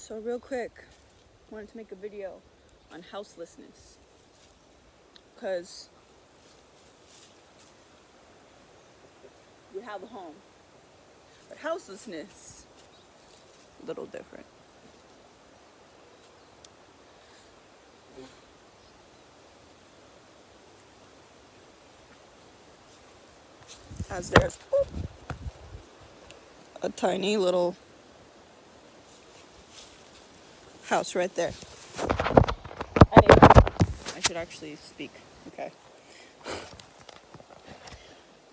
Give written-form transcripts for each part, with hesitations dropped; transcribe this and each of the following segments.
So real quick, wanted to make a video on houselessness, because you have a home, but houselessness, a little different. As there's a tiny little house right there. Anyway, I should actually speak. Okay.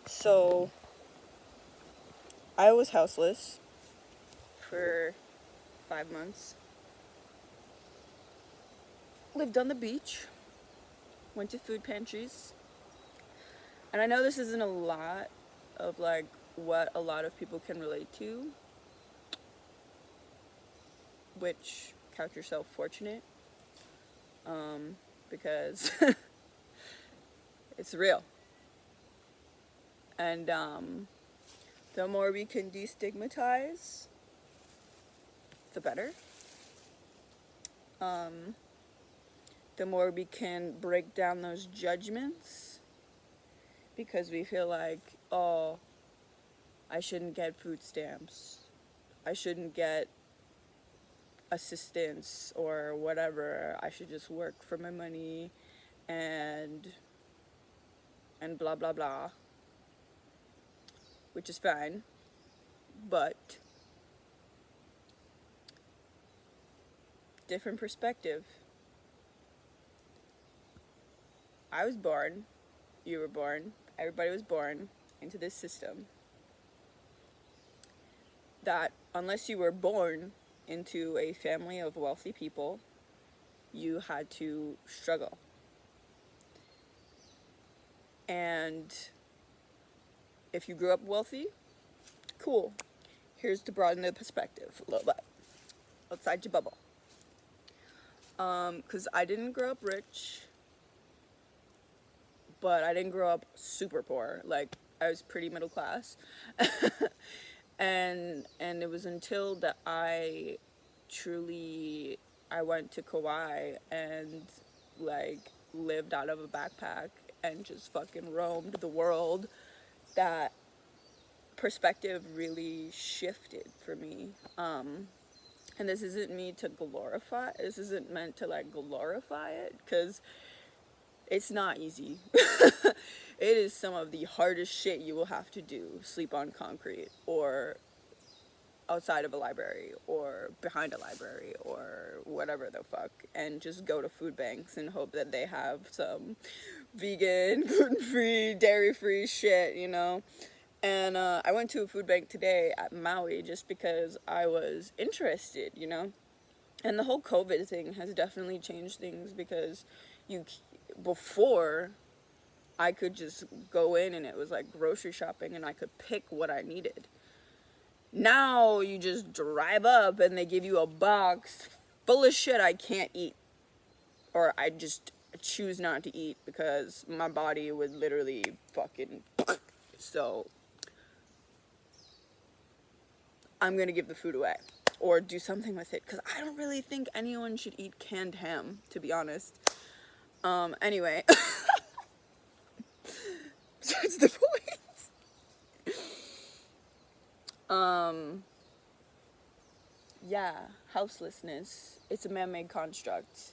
So, I was houseless for 5 months. Lived on the beach. Went to food pantries. And I know this isn't a lot of like what a lot of people can relate to, which count yourself fortunate, because it's real. And the more we can destigmatize, the better. The more we can break down those judgments, because we feel like, oh, I shouldn't get food stamps, I shouldn't get assistance or whatever, I should just work for my money and blah blah blah, which is fine, but different perspective. I was born, you were born, everybody was born into this system that unless you were born into a family of wealthy people, you had to struggle. And if you grew up wealthy, cool. Here's to broaden the perspective a little bit outside your bubble. Because I didn't grow up rich, but I didn't grow up super poor. Like, I was pretty middle class. and it was until that I went to Kauai and like lived out of a backpack and just fucking roamed the world that perspective really shifted for me. And this isn't meant to glorify it, because it's not easy. It is some of the hardest shit you will have to do. Sleep on concrete, or outside of a library, or behind a library, or whatever the fuck, and just go to food banks and hope that they have some vegan, gluten-free, dairy-free shit, you know? And I went to a food bank today at Maui just because I was interested, you know? And the whole COVID thing has definitely changed things, because before, I could just go in and it was like grocery shopping and I could pick what I needed. Now you just drive up and they give you a box full of shit I can't eat, or I just choose not to eat because my body would literally fucking... So I'm gonna give the food away or do something with it, because I don't really think anyone should eat canned ham, to be honest. Anyway. That's the point. Yeah, houselessness. It's a man-made construct.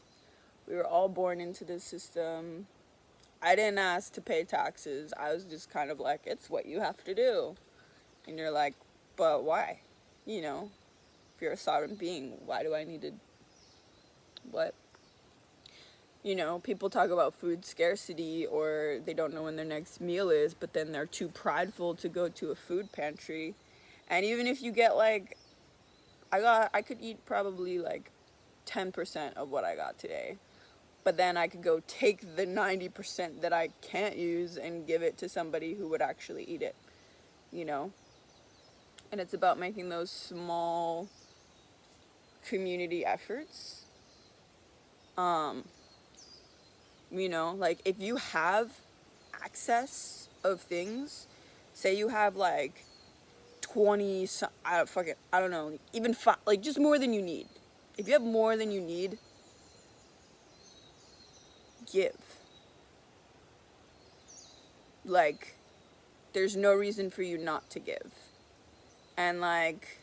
We were all born into this system. I didn't ask to pay taxes. I was just kind of like, it's what you have to do. And you're like, but why? You know, if you're a sovereign being, why do I need to... What? You know, people talk about food scarcity, or they don't know when their next meal is, but then they're too prideful to go to a food pantry. And even if you get like, I could eat probably like 10% of what I got today, but then I could go take the 90% that I can't use and give it to somebody who would actually eat it, you know? And it's about making those small community efforts. You know, like, if you have access of things, say you have like 20, I don't know, even 5, like just more than you need. If you have more than you need, give. Like, there's no reason for you not to give. And like,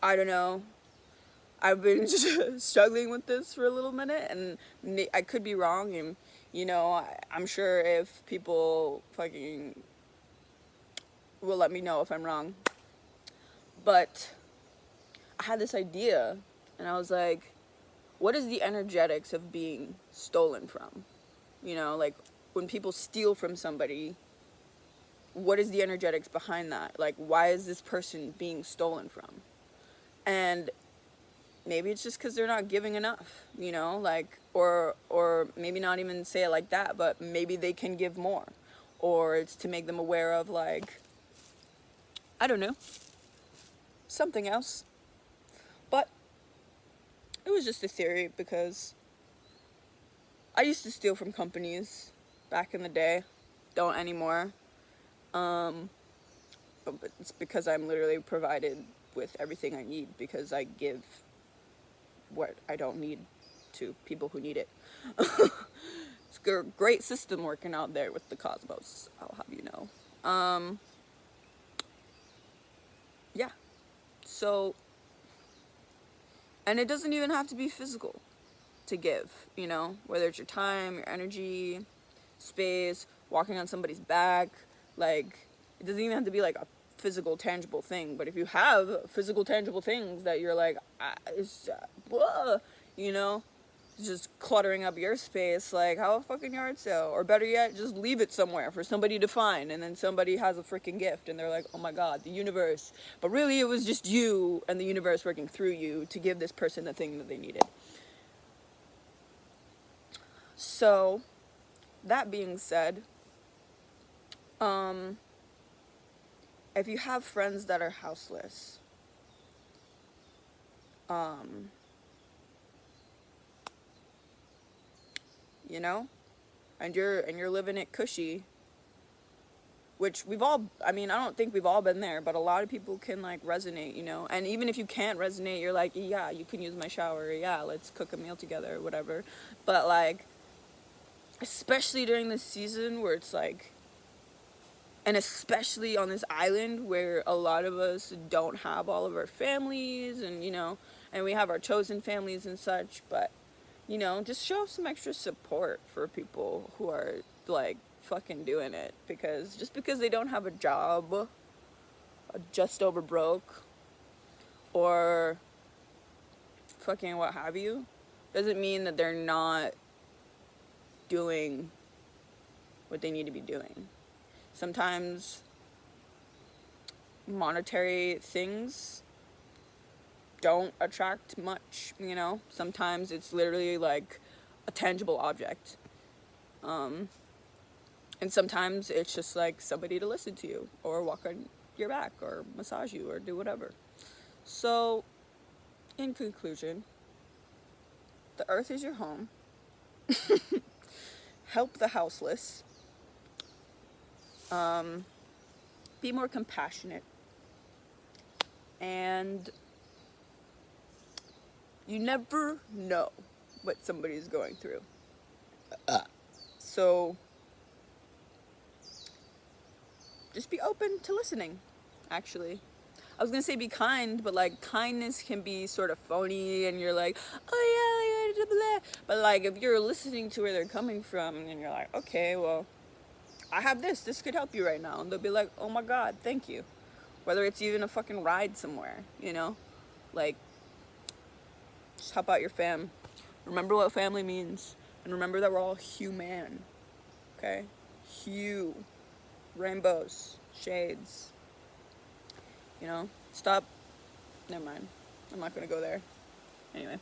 I don't know, I've been struggling with this for a little minute, and I could be wrong, and you know, I'm sure if people fucking will let me know if I'm wrong. But I had this idea, and I was like, what is the energetics of being stolen from? You know, like when people steal from somebody, what is the energetics behind that? Like, why is this person being stolen from? And maybe it's just because they're not giving enough, you know, like, or maybe not even say it like that, but maybe they can give more, or it's to make them aware of, like, I don't know, something else. But it was just a theory, because I used to steal from companies back in the day. Don't anymore. But it's because I'm literally provided with everything I need, because I give what I don't need to people who need it. It's a great system working out there with the cosmos, I'll have you know. Yeah. So, and it doesn't even have to be physical to give, you know, whether it's your time, your energy, space, walking on somebody's back. Like, it doesn't even have to be like a physical, tangible thing. But if you have physical, tangible things that you're like, you know, just cluttering up your space, like, how a fucking yard sale. Or better yet, just leave it somewhere for somebody to find, and then somebody has a freaking gift, and they're like, oh my god, the universe. But really, it was just you and the universe working through you to give this person the thing that they needed. So, that being said, if you have friends that are houseless, you know, and you're living it cushy, which we've all, I mean, I don't think we've all been there, but a lot of people can like resonate, you know. And even if you can't resonate, you're like, yeah, you can use my shower, yeah, let's cook a meal together, or whatever. But like, especially during this season where it's like, and especially on this island where a lot of us don't have all of our families, and you know, and we have our chosen families and such, but you know, just show some extra support for people who are like fucking doing it, because just because they don't have a job, just over broke, or fucking what have you, doesn't mean that they're not doing what they need to be doing. Sometimes monetary things don't attract much, you know. Sometimes it's literally like a tangible object. And sometimes it's just like somebody to listen to you, or walk on your back, or massage you, or do whatever. So, in conclusion, the earth is your home. Help the houseless. Be more compassionate. And you never know what somebody's going through. So, just be open to listening, actually. I was gonna say be kind, but like kindness can be sort of phony, and you're like, oh yeah, blah, blah. But like if you're listening to where they're coming from, and you're like, okay, well, I have this could help you right now, and they'll be like, oh my god, thank you. Whether it's even a fucking ride somewhere, you know, like, just help out your fam. Remember what family means, and remember that we're all human. Okay, hue, rainbows, shades. You know, stop. Never mind. I'm not gonna go there. Anyway.